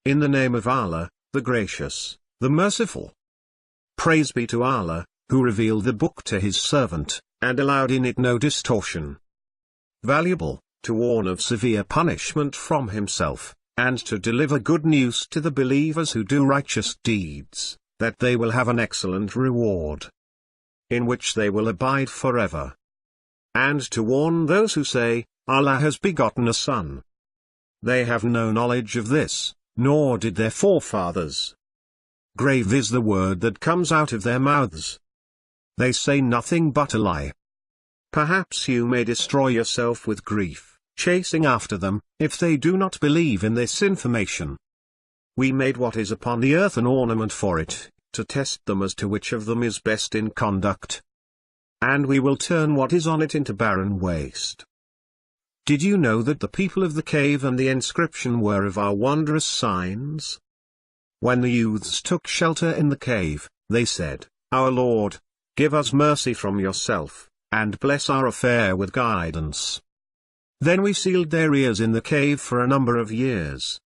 In the name of Allah, the Gracious, the Merciful. Praise be to Allah, who revealed the book to his servant, and allowed in it no distortion. Valuable, to warn of severe punishment from himself, and to deliver good news to the believers who do righteous deeds, that they will have an excellent reward, in which they will abide forever. And to warn those who say, Allah has begotten a son. They have no knowledge of this, nor did their forefathers. Grave is the word that comes out of their mouths. They say nothing but a lie. Perhaps you may destroy yourself with grief, chasing after them, if they do not believe in this information. We made what is upon the earth an ornament for it, to test them as to which of them is best in conduct. And we will turn what is on it into barren waste. Did you know that the people of the cave and the inscription were of our wondrous signs? When the youths took shelter in the cave, they said, Our Lord, give us mercy from yourself, and bless our affair with guidance. Then we sealed their ears in the cave for a number of years.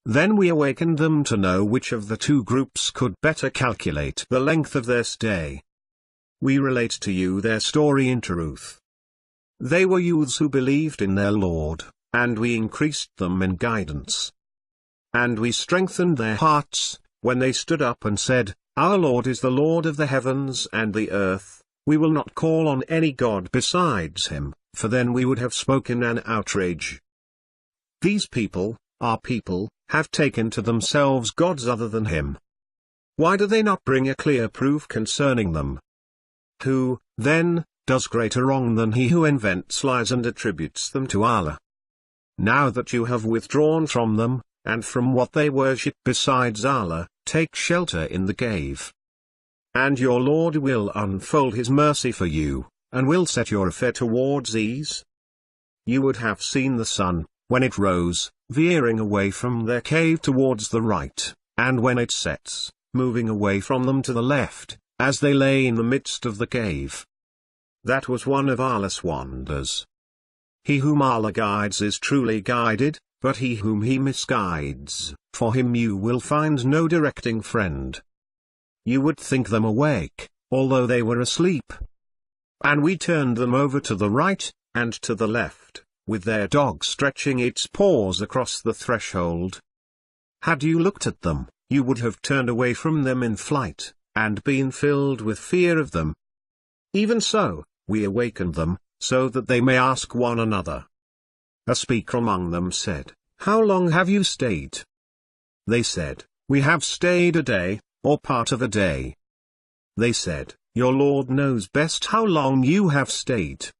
Then we awakened them to know which of the two groups could better calculate the length of their stay. We relate to you their story in truth. They were youths who believed in their Lord, and we increased them in guidance. And we strengthened their hearts, when they stood up and said, Our Lord is the Lord of the heavens and the earth, we will not call on any god besides him, for then we would have spoken an outrage. These people, our people, have taken to themselves gods other than him. Why do they not bring a clear proof concerning them? Who, then, does greater wrong than he who invents lies and attributes them to Allah? Now that you have withdrawn from them, and from what they worship besides Allah, take shelter in the cave. And your Lord will unfold his mercy for you, and will set your affair towards ease. You would have seen the sun, when it rose, veering away from their cave towards the right, and when it sets, moving away from them to the left, as they lay in the midst of the cave. That was one of Allah's wonders. He whom Allah guides is truly guided, but he whom he misguides, for him you will find no directing friend. You would think them awake, although they were asleep. And we turned them over to the right, and to the left, with their dog stretching its paws across the threshold. Had you looked at them, you would have turned away from them in flight, and been filled with fear of them. Even so, we awakened them, so that they may ask one another. A speaker among them said, How long have you stayed? They said, We have stayed a day, or part of a day. They said, Your Lord knows best how long you have stayed.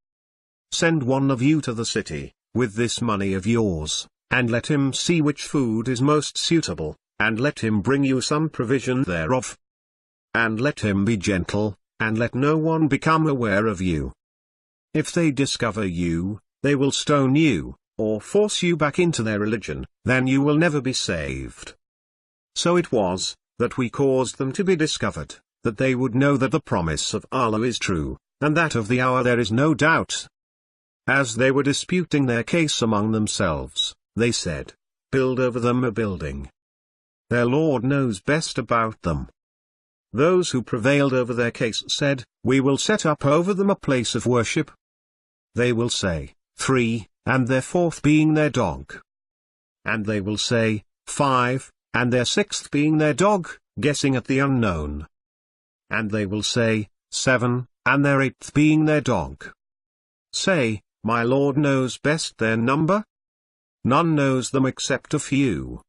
Send one of you to the city, with this money of yours, and let him see which food is most suitable, and let him bring you some provision thereof. And let him be gentle, and let no one become aware of you. If they discover you, they will stone you, or force you back into their religion, then you will never be saved. So it was, that we caused them to be discovered, that they would know that the promise of Allah is true, and that of the hour there is no doubt. As they were disputing their case among themselves, they said, Build over them a building. Their Lord knows best about them. Those who prevailed over their case said, We will set up over them a place of worship. They will say, 3, and their fourth being their dog. And they will say, 5, and their sixth being their dog, guessing at the unknown. And they will say, 7, and their eighth being their dog. Say, My Lord knows best their number. None knows them except a few.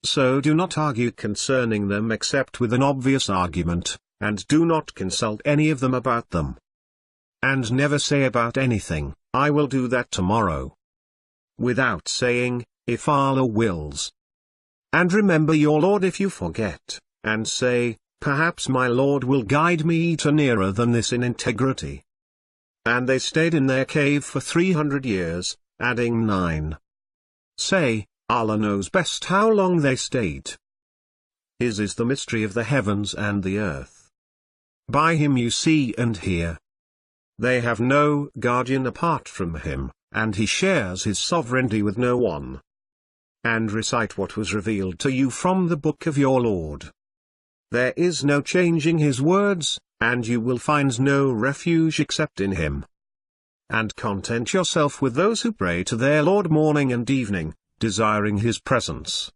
So do not argue concerning them except with an obvious argument, and do not consult any of them about them. And never say about anything, I will do that tomorrow, without saying, if Allah wills. And remember your Lord if you forget, and say, perhaps my Lord will guide me to nearer than this in integrity. And they stayed in their cave for 300 years, adding 9. Say, Allah knows best how long they stayed. His is the mystery of the heavens and the earth. By him you see and hear. They have no guardian apart from him, and he shares his sovereignty with no one. and recite what was revealed to you from the book of your Lord. There is no changing his words, and you will find no refuge except in him. And content yourself with those who pray to their Lord morning and evening, desiring his presence.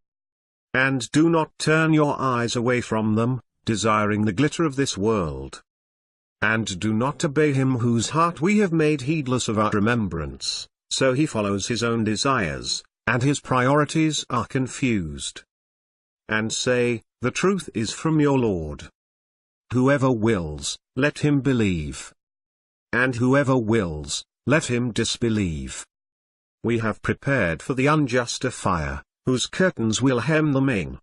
And do not turn your eyes away from them, desiring the glitter of this world. And do not obey him whose heart we have made heedless of our remembrance, so he follows his own desires, and his priorities are confused. And say, the truth is from your Lord. Whoever wills, let him believe. And whoever wills, let him disbelieve. We have prepared for the unjust a fire, whose curtains will hem them in.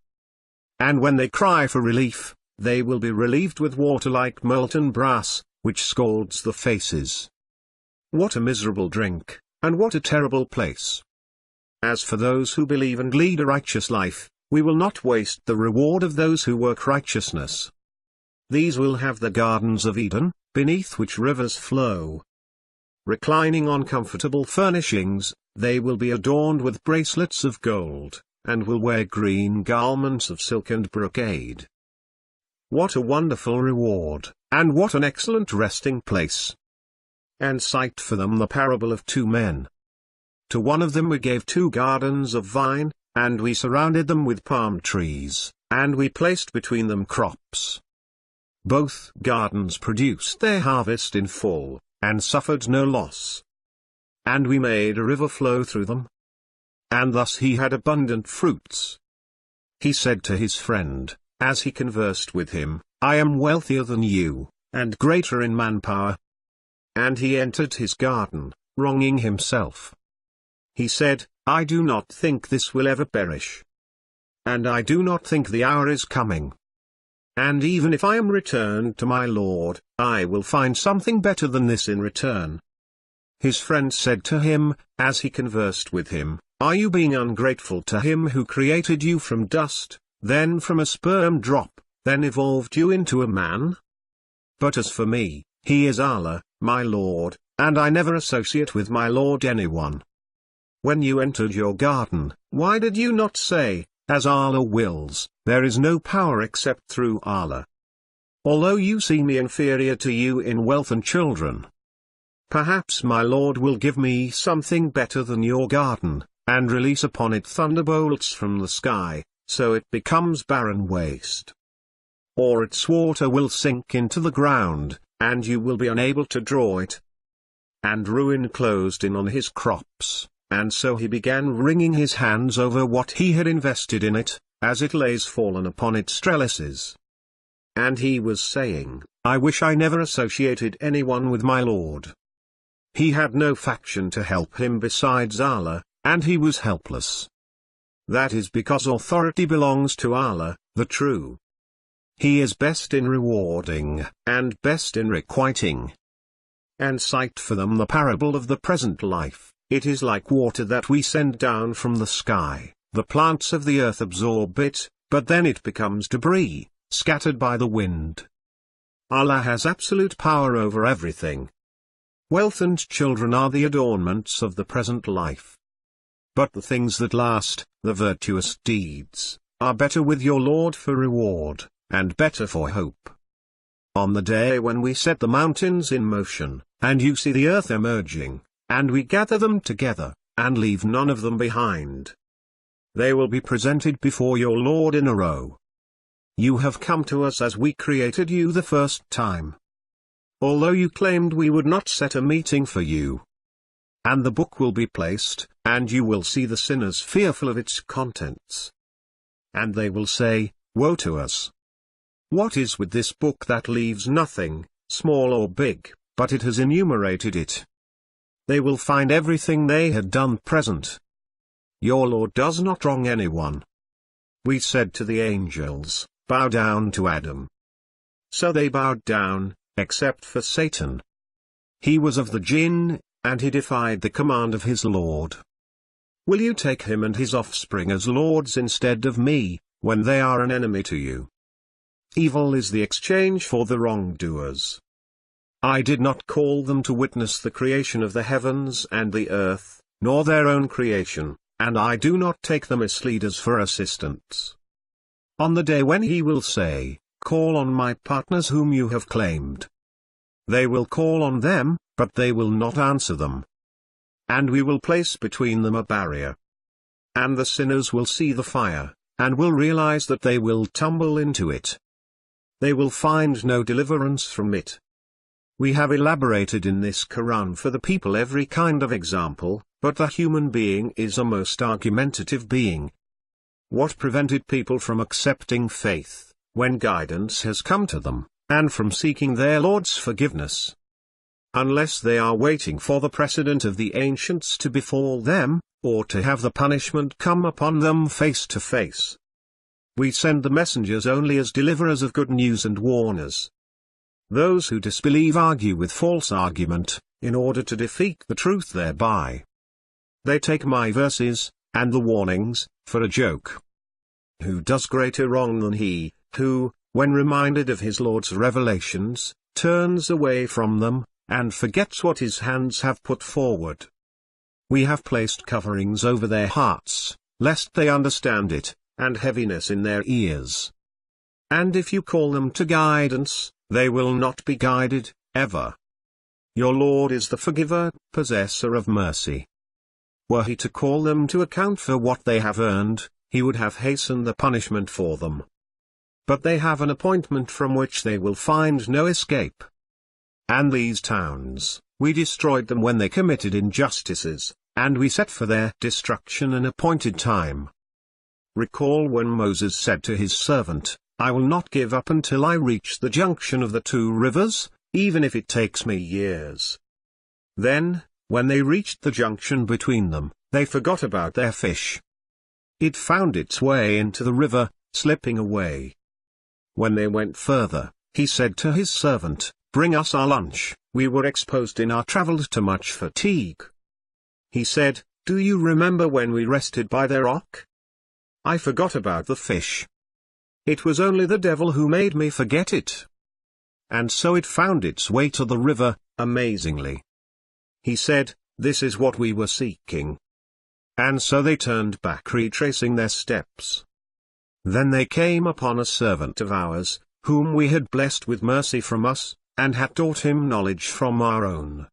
And when they cry for relief, they will be relieved with water like molten brass, which scalds the faces. What a miserable drink, and what a terrible place! As for those who believe and lead a righteous life, we will not waste the reward of those who work righteousness. These will have the gardens of Eden, beneath which rivers flow. Reclining on comfortable furnishings, they will be adorned with bracelets of gold, and will wear green garments of silk and brocade. What a wonderful reward, and what an excellent resting place! And cite for them the parable of 2 men. To one of them we gave 2 gardens of vine, and we surrounded them with palm trees, and we placed between them crops. Both gardens produced their harvest in full, and suffered no loss. And we made a river flow through them. And thus he had abundant fruits. He said to his friend, as he conversed with him, I am wealthier than you, and greater in manpower. And he entered his garden, wronging himself. He said, I do not think this will ever perish. And I do not think the hour is coming. And even if I am returned to my Lord, I will find something better than this in return. His friend said to him, as he conversed with him, Are you being ungrateful to him who created you from dust, then from a sperm drop, then evolved you into a man? But as for me, he is Allah, my Lord, and I never associate with my Lord anyone. When you entered your garden, why did you not say, As Allah wills, there is no power except through Allah? Although you see me inferior to you in wealth and children, perhaps my Lord will give me something better than your garden, and release upon it thunderbolts from the sky, so it becomes barren waste. Or its water will sink into the ground, and you will be unable to draw it. And ruin closed in on his crops, and so he began wringing his hands over what he had invested in it, as it lays fallen upon its trellises. And he was saying, I wish I never associated anyone with my Lord. He had no faction to help him besides Allah, and he was helpless. That is because authority belongs to Allah, the True. He is best in rewarding, and best in requiting. And cite for them the parable of the present life. It is like water that we send down from the sky, the plants of the earth absorb it, but then it becomes debris, scattered by the wind. Allah has absolute power over everything. Wealth and children are the adornments of the present life. But the things that last, the virtuous deeds, are better with your Lord for reward, and better for hope. On the day when we set the mountains in motion, and you see the earth emerging, and we gather them together, and leave none of them behind. They will be presented before your Lord in a row. You have come to us as we created you the first time. Although you claimed we would not set a meeting for you. And the book will be placed, and you will see the sinners fearful of its contents. And they will say, Woe to us! What is with this book that leaves nothing, small or big, but it has enumerated it? They will find everything they had done present. Your Lord does not wrong anyone. We said to the angels, Bow down to Adam. So they bowed down, except for Satan. He was of the jinn, and he defied the command of his Lord. Will you take him and his offspring as lords instead of me, when they are an enemy to you? Evil is the exchange for the wrongdoers. I did not call them to witness the creation of the heavens and the earth, nor their own creation, and I do not take them as leaders for assistance. On the day when he will say, "Call on my partners whom you have claimed." They will call on them, but they will not answer them. And we will place between them a barrier. And the sinners will see the fire, and will realize that they will tumble into it. They will find no deliverance from it. We have elaborated in this Quran for the people every kind of example, but the human being is a most argumentative being. What prevented people from accepting faith, when guidance has come to them, and from seeking their Lord's forgiveness? Unless they are waiting for the precedent of the ancients to befall them, or to have the punishment come upon them face to face. We send the messengers only as deliverers of good news and warners. Those who disbelieve argue with false argument, in order to defeat the truth thereby. They take my verses, and the warnings, for a joke. Who does greater wrong than he, who, when reminded of his Lord's revelations, turns away from them, and forgets what his hands have put forward? We have placed coverings over their hearts, lest they understand it, and heaviness in their ears. And if you call them to guidance, they will not be guided, ever. Your Lord is the forgiver, possessor of mercy. Were he to call them to account for what they have earned, he would have hastened the punishment for them. But they have an appointment from which they will find no escape. And these towns, we destroyed them when they committed injustices, and we set for their destruction an appointed time. Recall when Moses said to his servant, "I will not give up until I reach the junction of the two rivers, even if it takes me years." Then, when they reached the junction between them, they forgot about their fish. It found its way into the river, slipping away. When they went further, he said to his servant, "Bring us our lunch, we were exposed in our travels to much fatigue." He said, "Do you remember when we rested by the rock? I forgot about the fish. It was only the devil who made me forget it." And so it found its way to the river, amazingly. He said, "This is what we were seeking." And so they turned back, retracing their steps. Then they came upon a servant of ours, whom we had blessed with mercy from us, and had taught him knowledge from our own.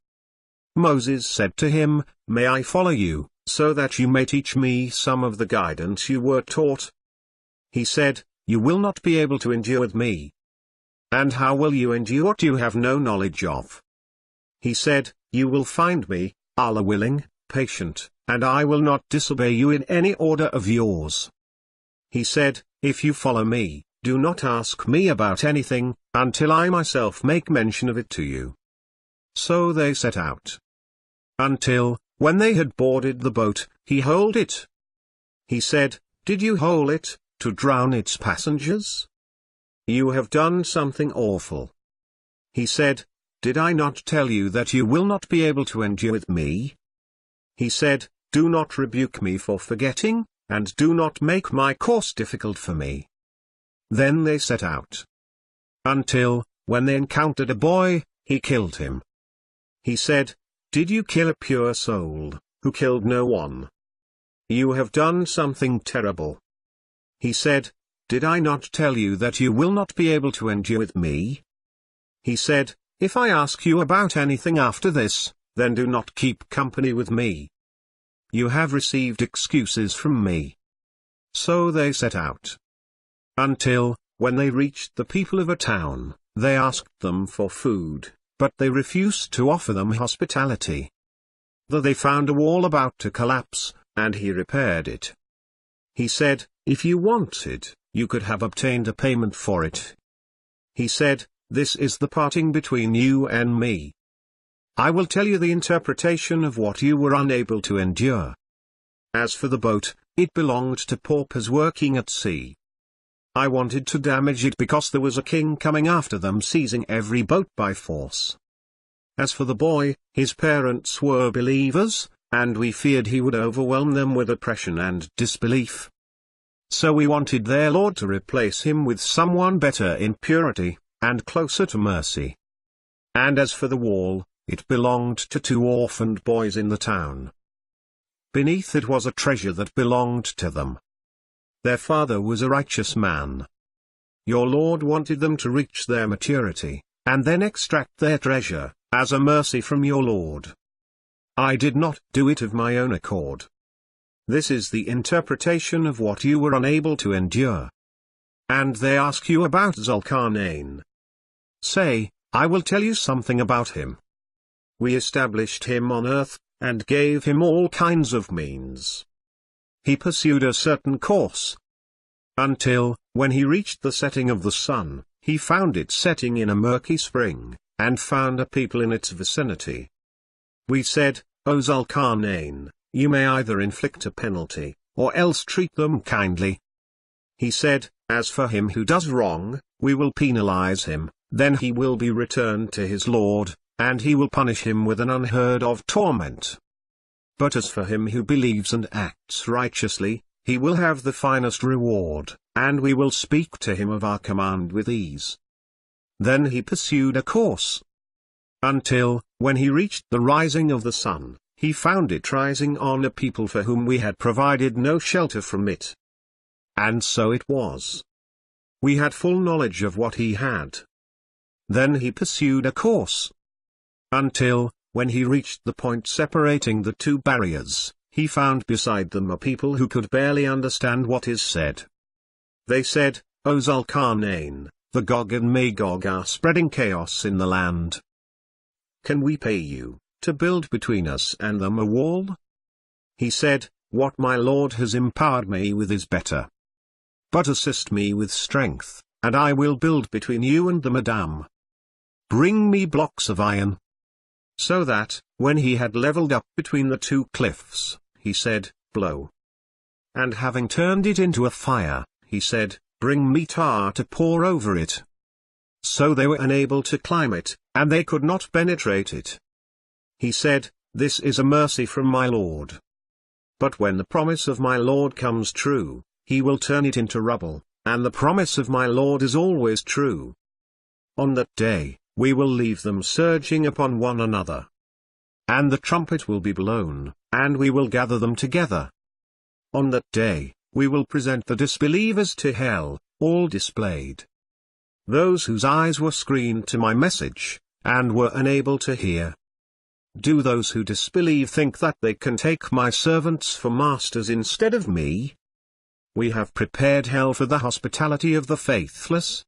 Moses said to him, "May I follow you, so that you may teach me some of the guidance you were taught?" He said, "You will not be able to endure with me. And how will you endure what you have no knowledge of?" He said, "You will find me, Allah willing, patient, and I will not disobey you in any order of yours." He said, "If you follow me, do not ask me about anything, until I myself make mention of it to you." So they set out. Until, when they had boarded the boat, he holed it. He said, "Did you hole it, to drown its passengers? You have done something awful." He said, "Did I not tell you that you will not be able to endure with me?" He said, "Do not rebuke me for forgetting, and do not make my course difficult for me." Then they set out. Until, when they encountered a boy, he killed him. He said, "Did you kill a pure soul, who killed no one? You have done something terrible." He said, "Did I not tell you that you will not be able to endure with me?" He said, "If I ask you about anything after this, then do not keep company with me. You have received excuses from me." So they set out. Until, when they reached the people of a town, they asked them for food, but they refused to offer them hospitality. Though they found a wall about to collapse, and he repaired it. He said, "If you wanted, you could have obtained a payment for it." He said, "This is the parting between you and me. I will tell you the interpretation of what you were unable to endure. As for the boat, it belonged to paupers working at sea. I wanted to damage it because there was a king coming after them, seizing every boat by force. As for the boy, his parents were believers, and we feared he would overwhelm them with oppression and disbelief. So we wanted their Lord to replace him with someone better in purity, and closer to mercy. And as for the wall, it belonged to two orphaned boys in the town. beneath it was a treasure that belonged to them. Their father was a righteous man. Your Lord wanted them to reach their maturity, and then extract their treasure, as a mercy from your Lord. I did not do it of my own accord. This is the interpretation of what you were unable to endure. And they ask you about Zulkarnain. Say, I will tell you something about him. We established him on earth, and gave him all kinds of means. He pursued a certain course, until, when he reached the setting of the sun, he found it setting in a murky spring, and found a people in its vicinity. We said, O Zulkarnain, you may either inflict a penalty, or else treat them kindly. He said, as for him who does wrong, we will penalize him, then he will be returned to his Lord, and he will punish him with an unheard of torment. But as for him who believes and acts righteously, he will have the finest reward, and we will speak to him of our command with ease. Then he pursued a course, until, when he reached the rising of the sun, he found it rising on a people for whom we had provided no shelter from it. And so it was. We had full knowledge of what he had. Then he pursued a course, until, when he reached the point separating the two barriers, he found beside them a people who could barely understand what is said. They said, O Zulkarnain, the Gog and Magog are spreading chaos in the land. Can we pay you, to build between us and them a wall? He said, what my Lord has empowered me with is better. But assist me with strength, and I will build between you and them a dam. Bring me blocks of iron. So that, when he had leveled up between the two cliffs, he said, blow. And having turned it into a fire, he said, bring me tar to pour over it. So they were unable to climb it, and they could not penetrate it. He said, this is a mercy from my Lord. But when the promise of my Lord comes true, he will turn it into rubble, and the promise of my Lord is always true. On that day, we will leave them surging upon one another. And the trumpet will be blown, and we will gather them together. On that day, we will present the disbelievers to hell, all displayed. Those whose eyes were screened to my message, and were unable to hear. Do those who disbelieve think that they can take my servants for masters instead of me? We have prepared hell for the hospitality of the faithless.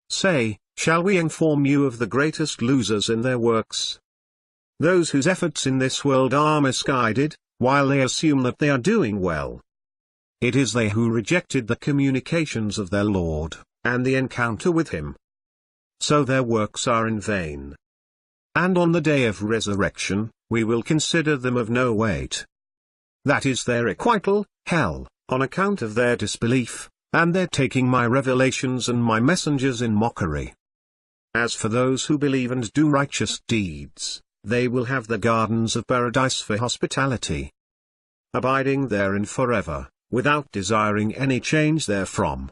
Say, shall we inform you of the greatest losers in their works? Those whose efforts in this world are misguided, while they assume that they are doing well. It is they who rejected the communications of their Lord, and the encounter with him. So their works are in vain. And on the day of resurrection, we will consider them of no weight. That is their requital, hell, on account of their disbelief, and their taking my revelations and my messengers in mockery. As for those who believe and do righteous deeds, they will have the gardens of paradise for hospitality, abiding therein forever, without desiring any change therefrom.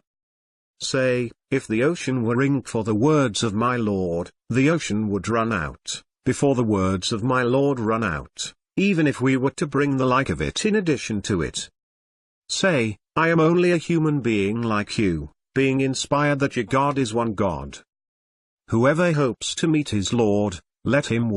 Say, if the ocean were ink for the words of my Lord, the ocean would run out, before the words of my Lord run out, even if we were to bring the like of it in addition to it. Say, I am only a human being like you, being inspired that your God is one God. Whoever hopes to meet his Lord, let him